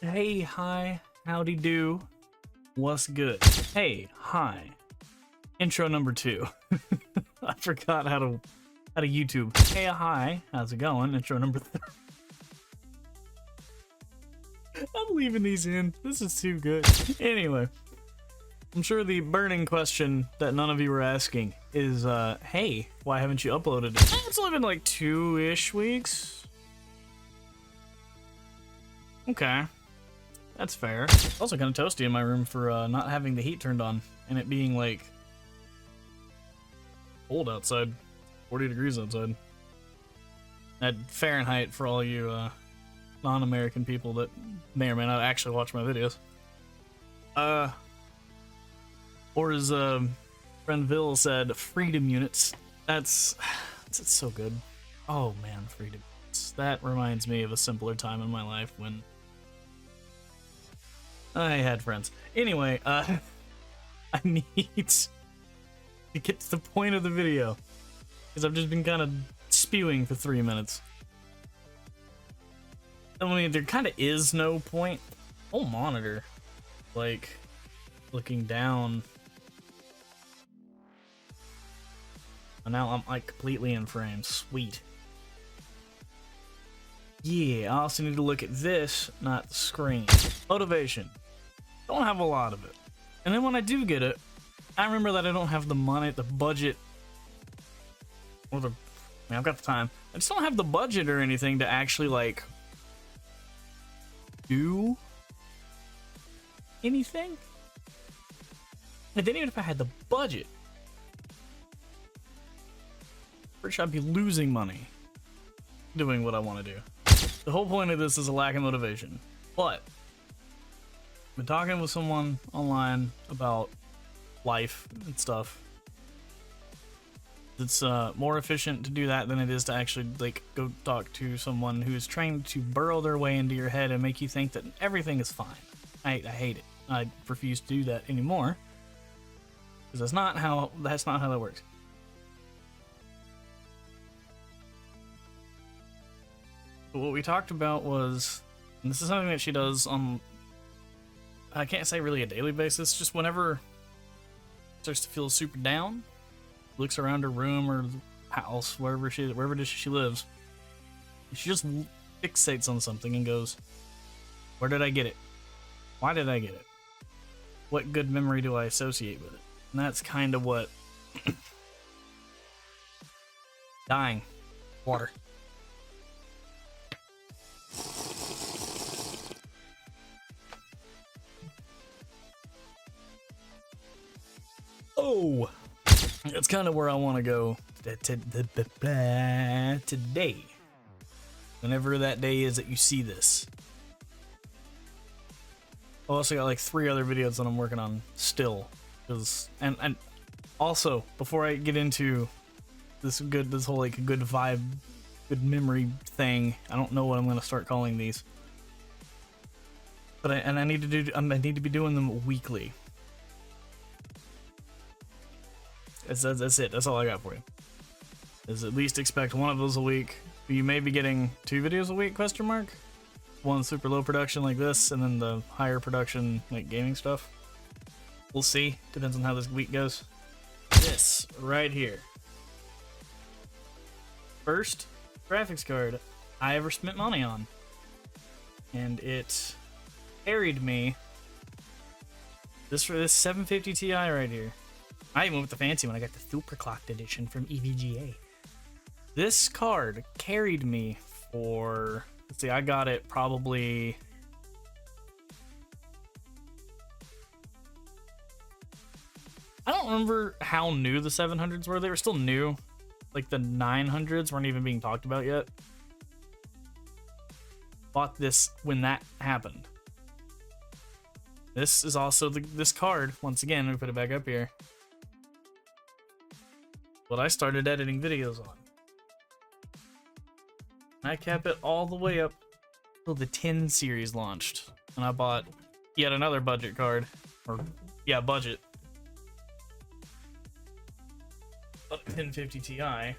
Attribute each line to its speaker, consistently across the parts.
Speaker 1: Hey, hi, howdy do, what's good? Hey, hi. Intro number 2. I forgot how to YouTube. Hey, hi, how's it going? Intro number 3. I'm leaving these in. This is too good. Anyway, I'm sure the burning question that none of you were asking is, hey, why haven't you uploaded it? It's only been like 2-ish weeks. Okay. That's fair. It's also kind of toasty in my room for not having the heat turned on and it being like cold outside, 40 degrees outside. At Fahrenheit for all you non-American people that may or may not actually watch my videos. Or as friend Vil said, freedom units. That's so good. Oh man, freedom units. That reminds me of a simpler time in my life when I had friends. Anyway, I need to get to the point of the video because I've just been kind of spewing for 3 minutes. I mean, there kind of is no point. Oh, monitor. Like, looking down. And now I'm like completely in frame. Sweet. Yeah, I also need to look at this, not the screen. Motivation. Don't have a lot of it. And then when I do get it, I remember that I don't have the money, the budget, or the, I mean, I've got the time. I just don't have the budget or anything to actually, like, do anything. And then even if I had the budget, pretty sure I'd be losing money doing what I want to do. The whole point of this is a lack of motivation. But I've been talking with someone online about life and stuff. It's more efficient to do that than it is to actually like go talk to someone who is trying to burrow their way into your head and make you think that everything is fine. I hate it. I refuse to do that anymore because that's not how that works. But what we talked about was, and this is something that she does on, I can't say really a daily basis, just whenever she starts to feel super down, looks around her room or house, wherever she lives, she just fixates on something and goes, where did I get it? Why did I get it? What good memory do I associate with it? And that's kind of what dying. Water. Oh, that's kind of where I want to go today. Whenever that day is that you see this. I also got like 3 other videos that I'm working on still. And also, before I get into this whole like good vibe, good memory thing, I don't know what I'm gonna start calling these. But I need to be doing them weekly. That's it. That's all I got for you. Is at least expect one of those a week. You may be getting 2 videos a week, question mark? One super low production like this, and then the higher production like gaming stuff. We'll see. Depends on how this week goes. This right here. First graphics card I ever spent money on. And it carried me. This 750 Ti right here. I even went with the fancy one. I got the super clocked edition from EVGA. This card carried me for, let's see, I got it probably, I don't remember how new the 700s were. They were still new. Like the 900s weren't even being talked about yet. Bought this when that happened. This is also this card. Once again, let me put it back up here. What I started editing videos on. I kept it all the way up till the 10 series launched. And I bought yet another budget card. Or, yeah, budget. A 1050 Ti.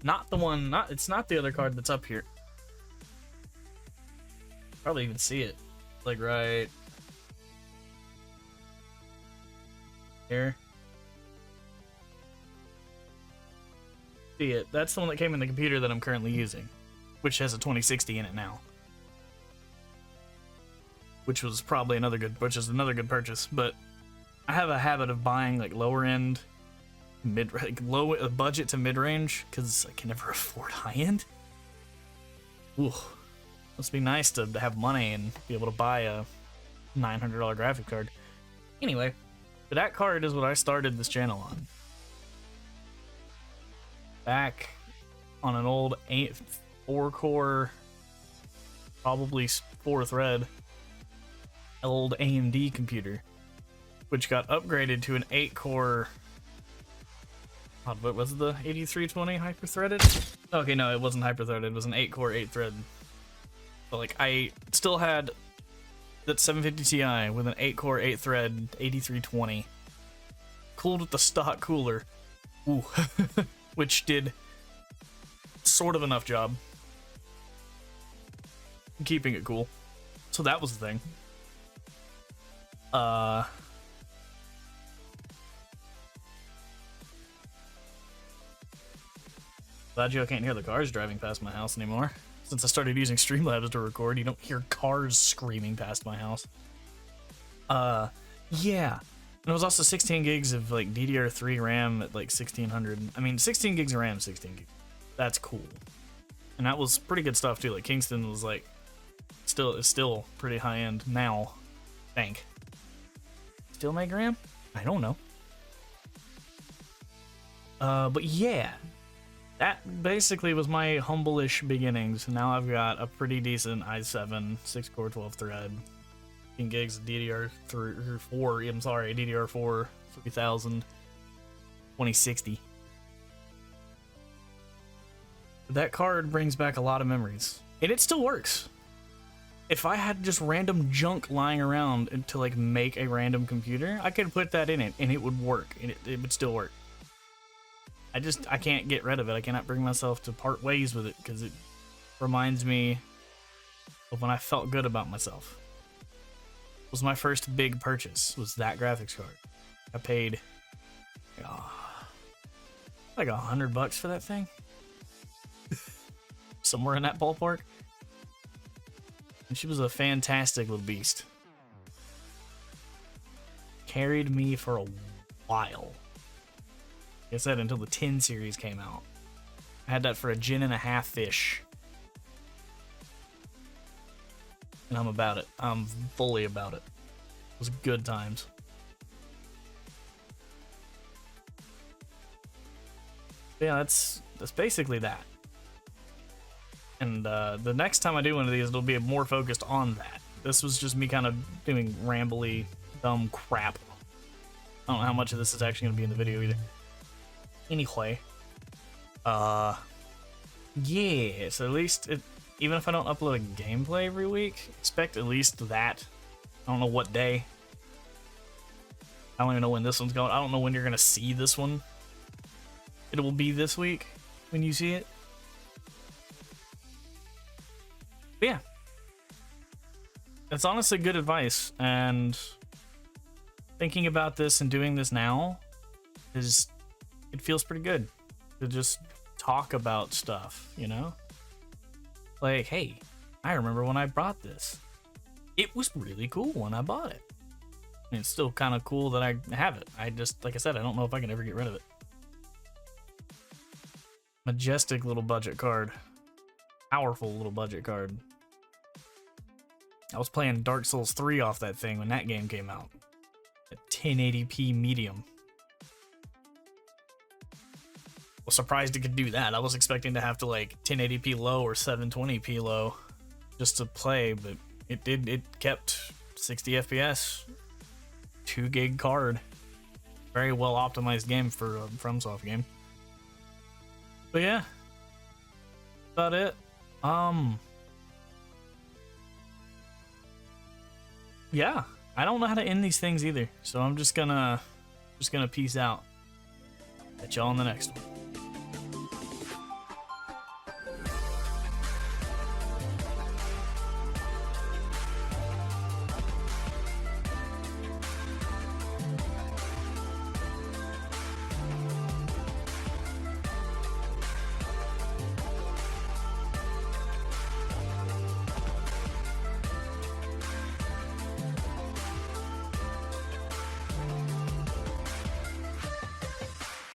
Speaker 1: Not the one, it's not the other card that's up here. Probably even see it. Like right here. See it? That's the one that came in the computer that I'm currently using, which has a 2060 in it now. Which was probably another good purchase, but I have a habit of buying like lower end, low budget to mid range because I can never afford high end. Ooh, must be nice to have money and be able to buy a $900 graphic card. Anyway, but that card is what I started this channel on. Back on an old 4-core, probably 4-thread, old AMD computer, which got upgraded to an 8-core. What was it, the 8320 hyper-threaded? Okay, no, it wasn't hyper-threaded. It was an 8-core, 8-thread. But like, I still had that 750 Ti with an 8-core, 8-thread 8320, cooled with the stock cooler. Ooh. Which did sort of enough job keeping it cool. So that was the thing. Glad you can't hear the cars driving past my house anymore. Since I started using Streamlabs to record, you don't hear cars screaming past my house. Yeah. And it was also 16 gigs of like DDR3 RAM at like 1600. I mean, 16 gigs of RAM, 16 gigs. That's cool. And that was pretty good stuff too. Like Kingston was like, is still pretty high end now. Bank. Still make RAM? I don't know. But yeah. That basically was my humble-ish beginnings. Now I've got a pretty decent i7, 6-core, 12-thread. Gigs of DDR4, I'm sorry, DDR4 3000 2060. That card brings back a lot of memories, and it still works. If I had just random junk lying around to like make a random computer, I could put that in it and it would work, and it would still work. I can't get rid of it. I cannot bring myself to part ways with it because it reminds me of when I felt good about myself. Was my first big purchase, was that graphics card. I paid like $100 for that thing. Somewhere in that ballpark. And she was a fantastic little beast. Carried me for a while. Like I said, until the 10 series came out. I had that for a 1.5 fish. And I'm about it. I'm fully about it. It was good times. Yeah, that's basically that. And the next time I do one of these, it'll be more focused on that. This was just me kind of doing rambly, dumb crap. I don't know how much of this is actually going to be in the video either. Anyway. Yeah, so at least even if I don't upload a gameplay every week, expect at least that. I don't know what day. I don't even know when this one's going. I don't know when you're going to see this one. It will be this week when you see it. But yeah. It's honestly good advice, and thinking about this and doing this now it feels pretty good to just talk about stuff, you know? Like, hey, I remember when I bought this. It was really cool when I bought it. And it's still kind of cool that I have it. I just, like I said, I don't know if I can ever get rid of it. Majestic little budget card. Powerful little budget card. I was playing Dark Souls 3 off that thing when that game came out. At 1080p medium. I was surprised it could do that. I was expecting to have to like 1080p low or 720p low just to play, but it did. It kept 60 FPS. 2 gig card. Very well optimized game for a FromSoft game. But yeah, about it. Yeah, I don't know how to end these things either, so I'm just gonna peace out. Catch y'all in the next one.